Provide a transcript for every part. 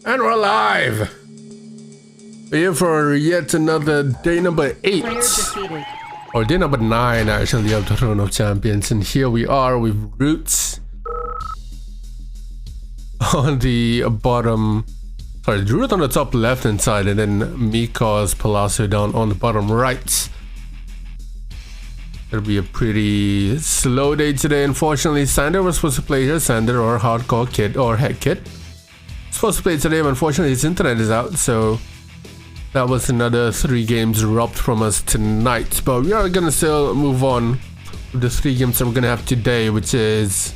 And we're live! We're here for yet another day number 8. Or day number 9 actually of the Throne of Champions. And here we are with Roots on the bottom. Sorry, Root on the top left hand side, and then Mikoz Palacio down on the bottom right. It'll be a pretty slow day today. Unfortunately, Sander was supposed to play here. Sander or Hardcore Kid or Head Kid supposed to play today, but unfortunately his internet is out, so that was another 3 games robbed from us tonight. But we are gonna still move on with the 3 games that we're gonna have today, which is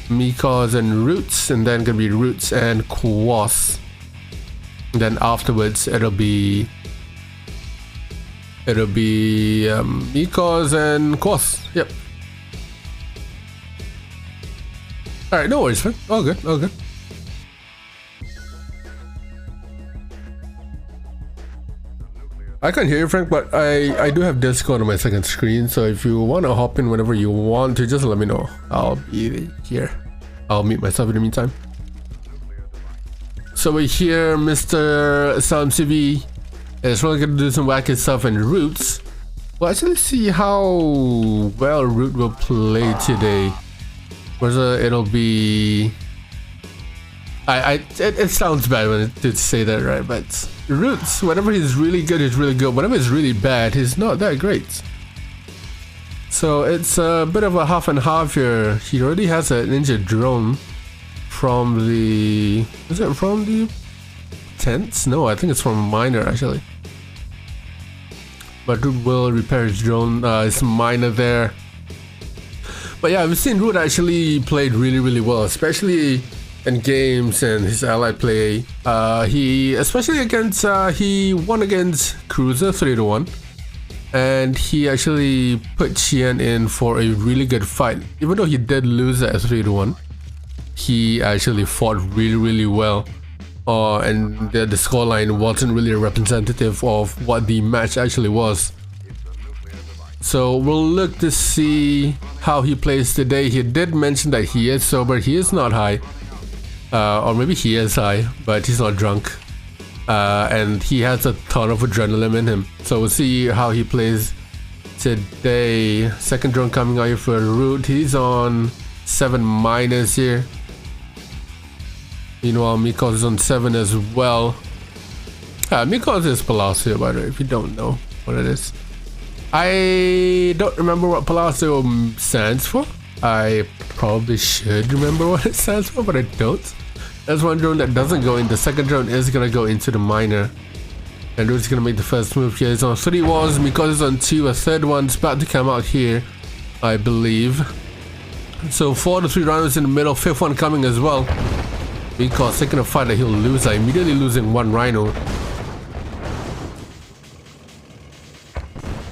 Mikoz and Roots, and then gonna be Roots and Quos. And then afterwards it'll be Mikoz and Quos. Yep. Alright, no worries, man. All good, all good. I can't hear you, Frank, but I do have Discord on my second screen, so if you want to hop in whenever you want to, just let me know. I'll be here. I'll mute myself in the meantime. So we're here, Mr. Sam CV is really going to do some wacky stuff and Roots. We'll actually see how well Root will play today. Whether it'll be... It sounds bad when it did say that, right? But Roots, whenever he's really good, he's really good. Whenever he's really bad, he's not that great. So it's a bit of a half and half here. He already has a ninja drone from the... Is it from the tents? No, I think it's from Miner actually. But Root will repair his drone. His Miner there. But yeah, we've seen Root actually played really well, especially in games and his ally play. He especially against he won against Cruiser 3-1, and he actually put Qian in for a really good fight. Even though he did lose at 3-1, he actually fought really well. And the scoreline wasn't really representative of what the match actually was. So we'll look to see how he plays today. He did mention that he is sober. He is not high. Or maybe he is high, but he's not drunk. And he has a ton of adrenaline in him. So we'll see how he plays today. Second drone coming out here for Root. He's on 7 minus here. Meanwhile, Mikoz is on 7 as well. Mikoz is Palacio, by the way, if you don't know what it is. I don't remember what Palacio stands for. I probably should remember what it stands for, but I don't. There's one drone that doesn't go in. The second drone is gonna go into the Miner, and Root's gonna make the first move here. He's on 3 walls, Mikoz is on 2. A third one's about to come out here, I believe. So 4 to 3 rhinos in the middle, 5th one coming as well. Mikoz taking a fight that he'll lose, immediately losing 1 rhino.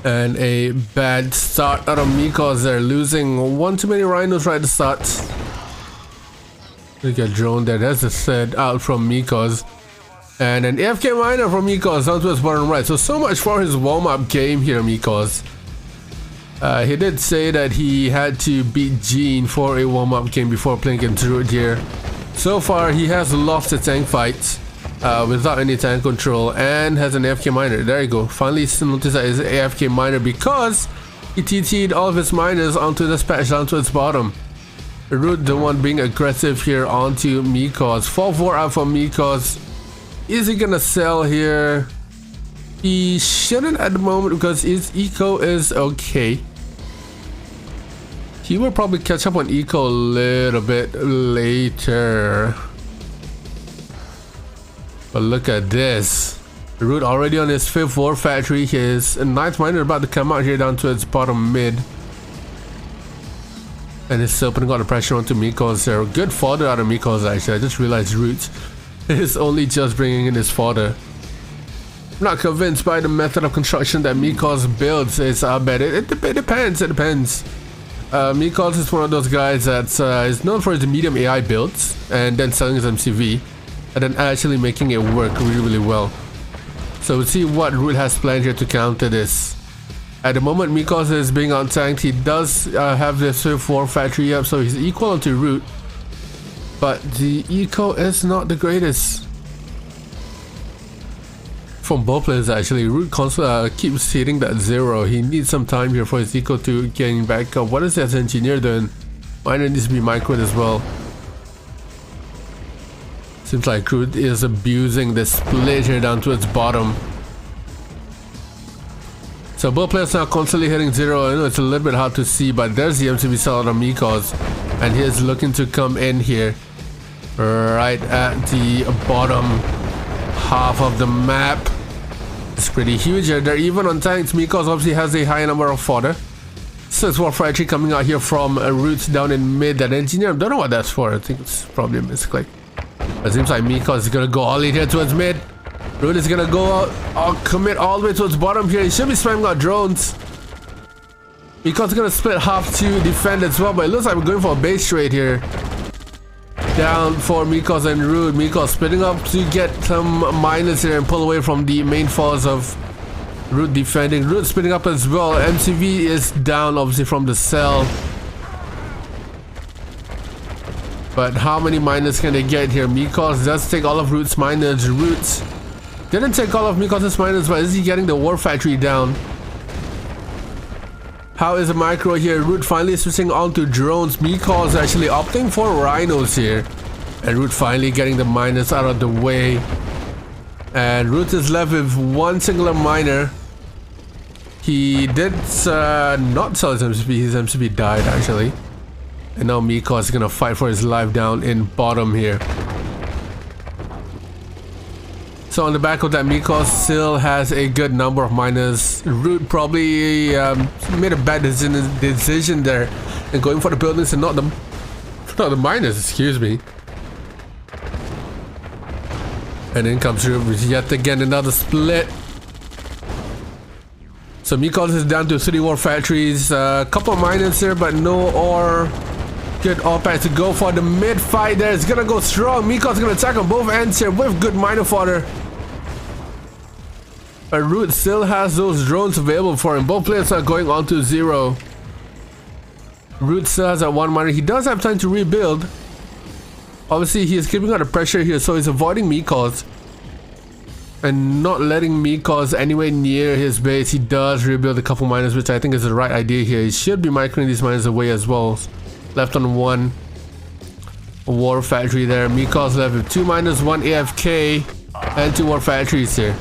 And a bad start out of Mikoz there, losing 1 too many rhinos right at the start. Look at drone there, that's the third out from Mikoz. And an AFK Miner from Mikoz down to his bottom right. So much for his warm-up game here, Mikoz. He did say that he had to beat Jean for a warm-up game before playing against Root here. So far, he has lost a tank fight without any tank control and has an AFK Miner. There you go. Finally noticed that it's an AFK Miner because he TT'd all of his miners onto this patch down to its bottom. Root the one being aggressive here onto Mikoz. 4-4 out from Mikoz. Is he gonna sell here? He shouldn't at the moment because his eco is okay. He will probably catch up on eco a little bit later. But look at this. Root already on his 5th war factory. His 9th miner about to come out here down to its bottom mid. And he's still putting all the pressure onto Mikoz there. Good fodder out of Mikoz actually. I just realized Root is only just bringing in his fodder. I'm not convinced by the method of construction that Mikoz builds. It's bad. It depends. It depends. Mikoz is one of those guys that is known for his medium AI builds and then selling his MCV and then actually making it work really well. So we'll see what Root has planned here to counter this. At the moment, Mikoz is being untanked. He does have the Swift War factory up, so he's equal to Root. But the eco is not the greatest. from both players actually. Root keeps hitting that 0. He needs some time here for his eco to gain back up. What is that engineer doing? Miner needs to be microed as well. Seems like Root is abusing the split here down towards bottom. So both players now constantly hitting 0. I know it's a little bit hard to see, but there's the MCV cell on Mikoz, and he's looking to come in here right at the bottom half of the map. It's pretty huge here. They're even on tanks. Mikoz obviously has a high number of fodder. So it's Warfare actually coming out here from Roots down in mid. That engineer, I don't know what that's for. I think it's probably a misclick. It seems like Mikoz is gonna go all in here towards mid. Root is gonna go out, commit all the way towards bottom here. He should be spamming out drones. Mikoz is gonna split half to defend as well, but it looks like we're going for a base trade here. Down for Mikoz and Root. Mikoz splitting up to get some miners here and pull away from the main force of Root defending. Root splitting up as well. MCV is down obviously from the cell. But how many miners can they get here? Mikoz does take all of Root's miners. Root didn't take all of Mikoz's miners, but is he getting the war factory down? How is the micro here? Root finally switching on to drones. Mikoz actually opting for rhinos here. And Root finally getting the miners out of the way. And Root is left with one singular miner. He did not sell his MCP. His MCP died actually. And now Mikoz is gonna fight for his life down in bottom here. So on the back of that, Mikoz still has a good number of miners. Root probably made a bad decision there and going for the buildings and not the miners, excuse me. And in comes Root with yet again another split. So Mikoz is down to 3 war factories. A couple of miners here, but no ore. Good ore pack to go for the mid fight there. It's gonna go strong. Mikoz is gonna attack on both ends here with good miner fodder. But Root still has those drones available for him. Both players are going on to 0. Root still has that 1 miner. He does have time to rebuild. Obviously, he is keeping out the pressure here, so he's avoiding Mikoz and not letting Mikoz anywhere near his base. He does rebuild a couple miners, which I think is the right idea here. He should be microing these miners away as well. Left on 1 war factory there. Mikoz left with 2 miners, 1 AFK, and 2 war factories here.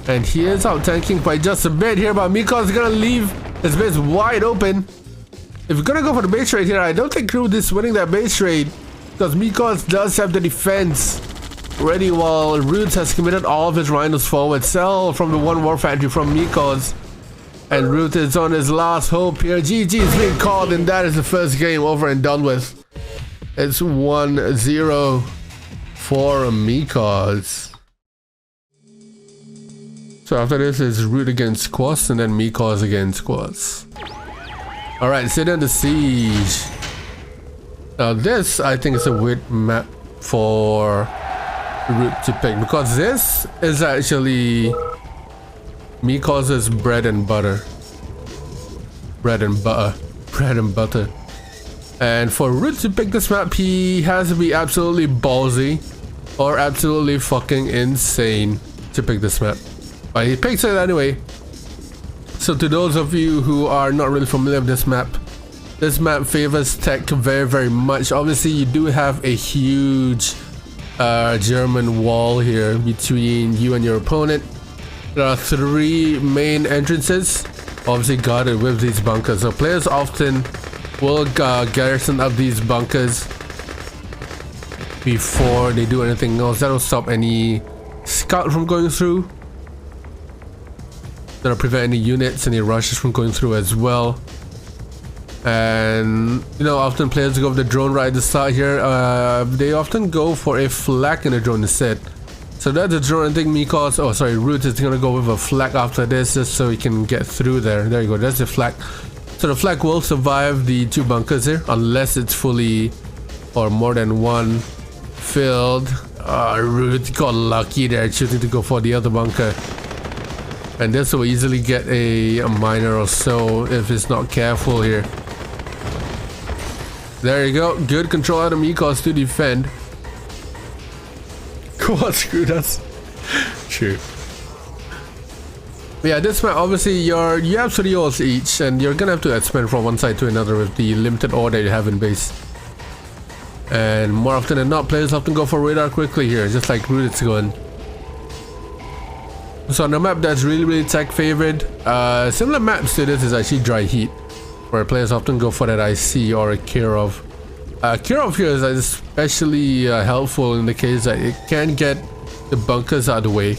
And he is out tanking by just a bit here, but Mikoz is gonna leave his base wide open. If you're gonna go for the base trade here, I don't think Root is winning that base trade because Mikoz does have the defense ready while Root has committed all of his rhinos forward. Sell from the 1 war factory from Mikoz. And Root is on his last hope here. GG is being called, and that is the first game over and done with. It's 1-0 for Mikoz. So after this is Root against Quas and then Mikoz against Quas. Alright, sit in the siege. Now this I think is a weird map for Root to pick because this is actually Mikoz's bread and butter. Bread and butter. And for Root to pick this map, he has to be absolutely ballsy or absolutely fucking insane to pick this map. But he picks it anyway. So to those of you who are not really familiar with this map favors tech very, very much. Obviously, you do have a huge German wall here between you and your opponent. There are 3 main entrances, obviously guarded with these bunkers. So players often will garrison up these bunkers before they do anything else. That'll stop any scout from going through. That'll prevent any units, any rushes from going through as well. And you know, often players go with the drone right at the start here. They often go for a flak in the drone instead. So that's the drone. I think Mikoz, oh sorry, Root is gonna go with a flak after this just so he can get through there. There you go, that's the flak. So the flak will survive the 2 bunkers here unless it's fully or more than 1 filled. Root got lucky there choosing to go for the other bunker. And this will easily get a miner or so if it's not careful here. There you go. Good control out of Mikoz to defend. Quad screwed us. True. But yeah, this map obviously you have 3 ults each, and you're gonna have to expand from one side to another with the limited ore that you have in base. And more often than not, players often go for radar quickly here, just like Root is going. So on a map that's really tech favored, similar maps to this is actually Dry Heat, where players often go for that IC or a Kirov. Kirov here is especially helpful in the case that it can get the bunkers out of the way,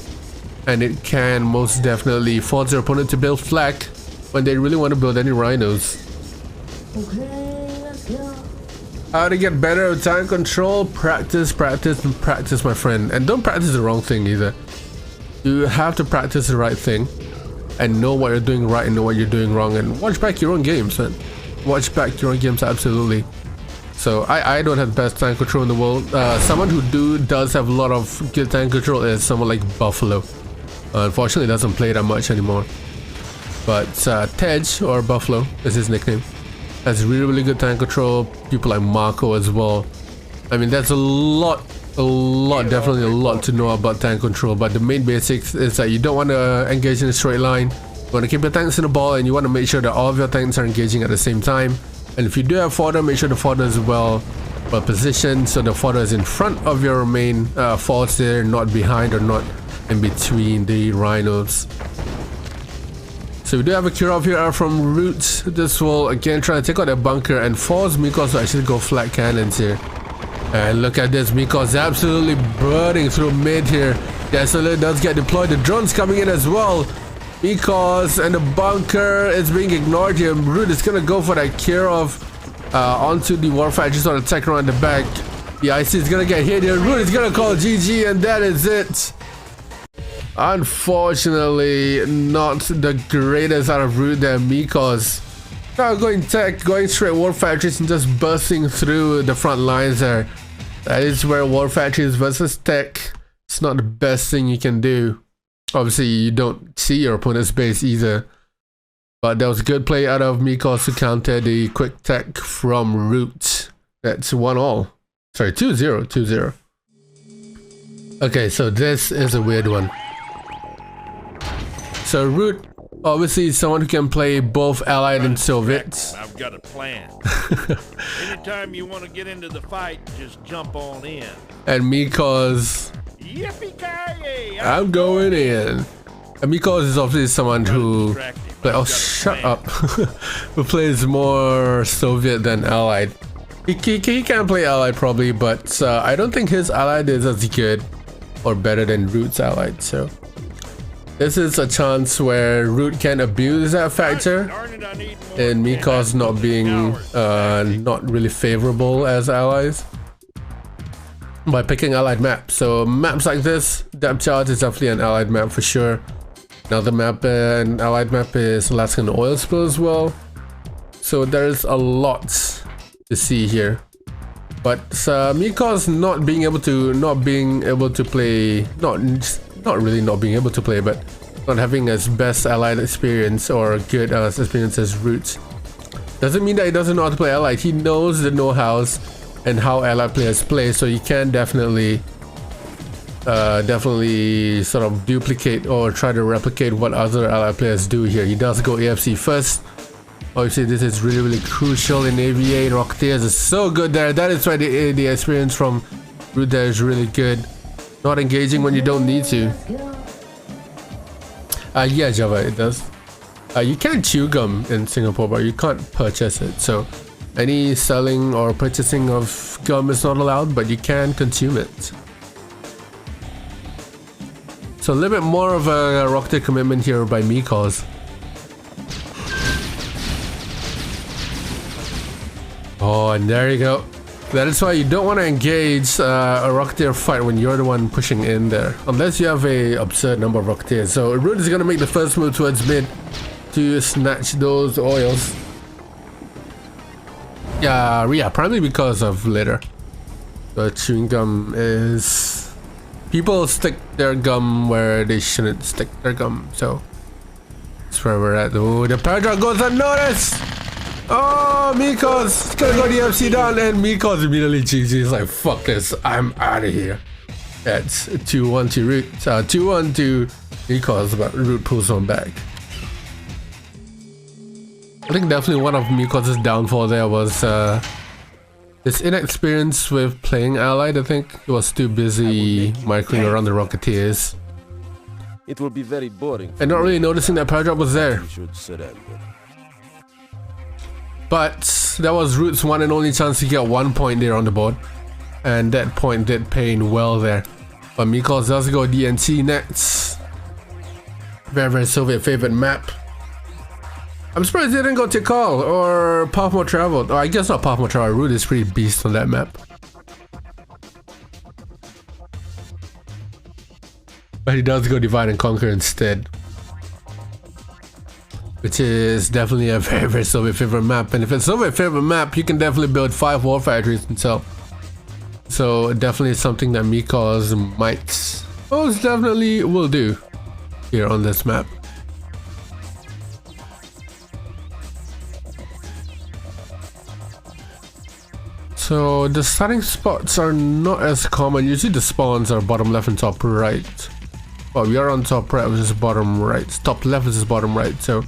and it can most definitely force their opponent to build flak when they really want to build any rhinos. Okay, let's go. How to get better at time control? Practice, practice, and practice, my friend. And don't practice the wrong thing either. You have to practice the right thing and know what you're doing right and know what you're doing wrong, and watch back your own games, man. Watch back your own games, absolutely. So I don't have the best time control in the world. Someone who does have a lot of good time control is someone like Buffalo. Unfortunately doesn't play that much anymore. But Tej, or Buffalo is his nickname, has really good time control. People like Marco as well. I mean, there's definitely a lot to know about tank control, but the main basics is that you don't want to engage in a straight line. You want to keep your tanks in the ball, and you want to make sure that all of your tanks are engaging at the same time. And if you do have fodder, make sure the fodder is well positioned, so the fodder is in front of your main force there, not behind or not in between the rhinos. So we do have a Kirov here from Root. This will again try to take out their bunker and force Mikoz to actually go flat cannons here. And look at this, Mikoz absolutely burning through mid here. Desolate does get deployed. The drone's coming in as well. Mikoz and the bunker is being ignored here. Root is gonna go for that Kirov onto the Warfare, just on attack around the back. The IC is gonna get hit here. Root is gonna call GG, and that is it. Unfortunately, not the greatest out of Root there, Mikoz. Now going tech, going straight War Factories and just bursting through the front lines there. That is where War Factories versus tech. It's not the best thing you can do. Obviously, you don't see your opponent's base either. But that was a good play out of Mikoz to counter the quick tech from Root. That's 1-all. Sorry, 2-0, 2-0. Okay, so this is a weird one. So Root, obviously someone who can play both Allied and Soviets. I've got a plan. Anytime you want to get into the fight, just jump on in. And Mikoz, yippee-ki-yay! I'm going in. And Mikoz is obviously someone who oh, shut up. Who plays more Soviet than Allied. He can play Allied probably, but I don't think his Allied is as good or better than Root's Allied. So this is a chance where Root can abuse that factor, and Mikoz not being not really favorable as allies by picking allied maps. So maps like this, Depth Charge is definitely an allied map for sure. Another map, an allied map, is Alaskan Oil Spill as well. So there's a lot to see here. But Mikoz not being able to play, not really not being able to play, but not having as best allied experience or good experience as Root, doesn't mean that he doesn't know how to play allied. He knows the know-hows and how allied players play, so you can definitely sort of duplicate or try to replicate what other allied players do here. He does go AFC first. Obviously this is really crucial in AV8. Rocketeers is so good there. That is why the experience from Root there is really good. Not engaging when you don't need to. Yeah, Java, it does. You can chew gum in Singapore, but you can't purchase it. So any selling or purchasing of gum is not allowed, but you can consume it. So a little bit more of a Rocketeer commitment here by Mikoz. Oh, and there you go. That is why you don't want to engage a Rocketeer fight when you're the one pushing in there, unless you have a absurd number of Rocketeers. So Root is going to make the first move towards mid to snatch those oils. Yeah, primarily because of litter. The chewing gum is... people stick their gum where they shouldn't stick their gum, so that's where we're at. Oh, the Paradrop goes unnoticed! Oh, Mikoz! It's gonna go the FC down, and Mikoz immediately GG. He's like, fuck this, I'm out of here. That's 2-1 to Root. 2-1 to Mikoz, but Root pulls on back. I think definitely one of Mikoz's downfall there was his inexperience with playing Allied. I think he was too busy microing around the Rocketeers. It will be very boring. And not really noticing that Paradrop was there. We should surrender. But that was Root's one and only chance to get 1 point there on the board. And that point did pay in well there. But Mikoz does go DNT next. Very, very Soviet favorite map. I'm surprised they didn't go Tikal or Pathmo Travel. Oh, I guess not Pathmo Travel. Root is pretty beast on that map. But he does go Divide and Conquer instead. Which is definitely a very, very Soviet favorite map. And if it's Soviet favorite map, you can definitely build 5 war factories himself. So definitely something that Mikoz might most definitely will do here on this map. So the starting spots are not as common. Usually the spawns are bottom left and top right. But we are on top right, which is bottom right. Top left is bottom right. So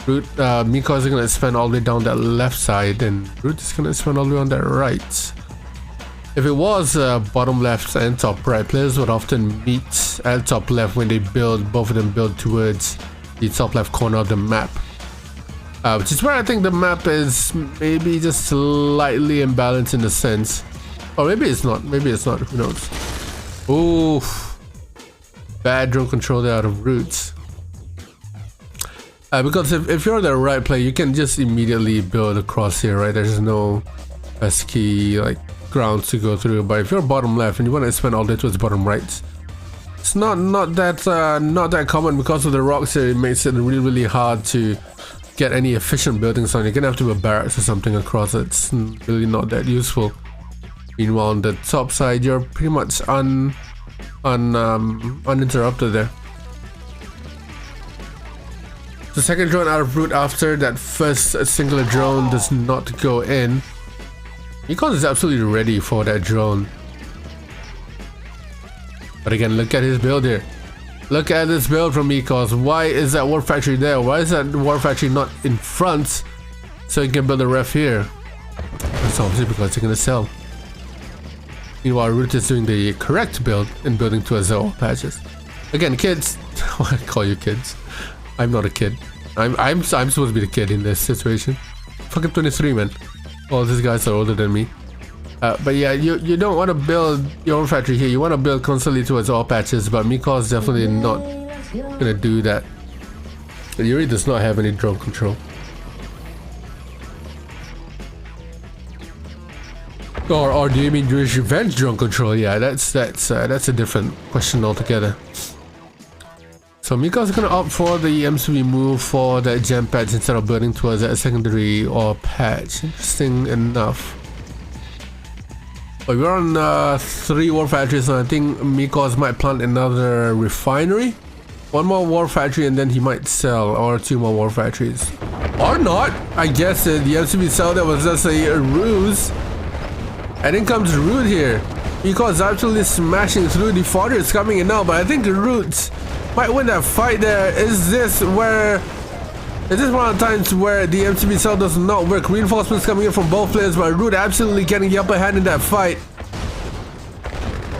Root, Mikoz is gonna spend all the way down that left side, and Root is gonna spend all the way on that right. If it was bottom left and top right, players would often meet at top left when they build. Both of them build towards the top left corner of the map. Which is where I think the map is maybe just slightly imbalanced in a sense. Or maybe it's not. Maybe it's not. Who knows? Oof. Bad drone control there out of Roots. Because if you're the right player, you can just immediately build across here, right? There's no pesky like grounds to go through. But if you're bottom left and you want to spend all day towards bottom right, it's not that common because of the rocks here. It makes it really hard to get any efficient buildings on. You're gonna have to build barracks or something across it. It's really not that useful. Meanwhile, on the top side, you're pretty much uninterrupted there. The second drone out of Root after that first singular drone does not go in. Mikoz is absolutely ready for that drone. But again, look at his build here. Look at this build from Mikoz. Why is that war factory there? Why is that war factory not in front so you can build a ref here? That's obviously because you're gonna sell. Meanwhile, Root is doing the correct build and building towards the all patches. Again, kids. I call you kids. I'm not a kid. I'm supposed to be the kid in this situation. Fucking 23, man. All these guys are older than me. But yeah, you don't want to build your own factory here. You want to build constantly towards all patches, but Mikoz definitely not gonna do that. Yuri does not have any drone control. Or do you mean Yuri's revenge drone control? Yeah, that's a different question altogether. So Mikoz is gonna opt for the MCB move for that gem patch instead of building towards that secondary or patch. Interesting enough. But we're on 3 war factories, and I think Mikoz might plant another refinery. 1 more war factory and then he might sell, or 2 more war factories. Or not! I guess the MCB sell that was just a ruse. And in comes Root here. Mikoz absolutely smashing through. The fodder is coming in now, but I think Root might win that fight there. Is this one of the times where the MCB cell does not work? Reinforcements coming in from both players, but Root absolutely getting the upper hand in that fight.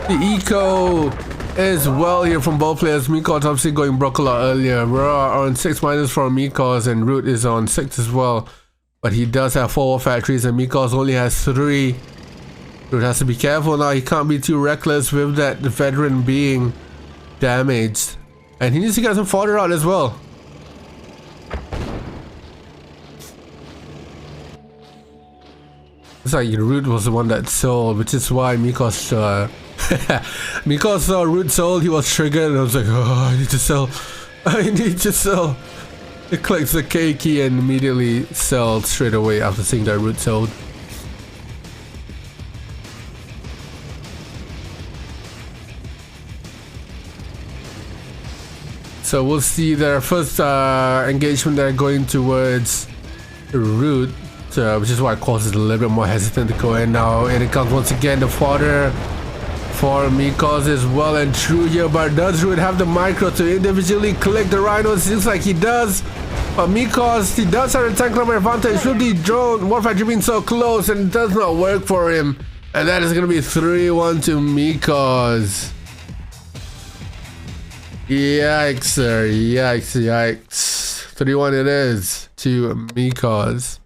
The eco is well here from both players. Mikoz obviously going broke a lot earlier. We're on 6- from Mikoz, and Root is on 6 as well. But he does have 4 factories, and Mikoz only has 3. Root has to be careful now. He can't be too reckless with that veteran being damaged. And he needs to get some fodder out as well. It's like Root was the one that sold, which is why Mikoz Mikoz saw Root sold, he was triggered, and I was like, oh, I need to sell. I need to sell. It clicks the K key and immediately sells straight away after seeing that Root sold. So we'll see their first engagement there going towards Root, which is why it causes a little bit more hesitant to go in now. And it comes once again, the fodder for Mikoz is well and true here, but does Druid have the micro to individually click the rhinos? Seems like he does. But Mikoz, he does have a tank number advantage with the drone warfighter being so close, and it does not work for him. And that is going to be 3-1 to Mikoz. Yikes, sir. Yikes, yikes. 3-1 it is to Mikoz.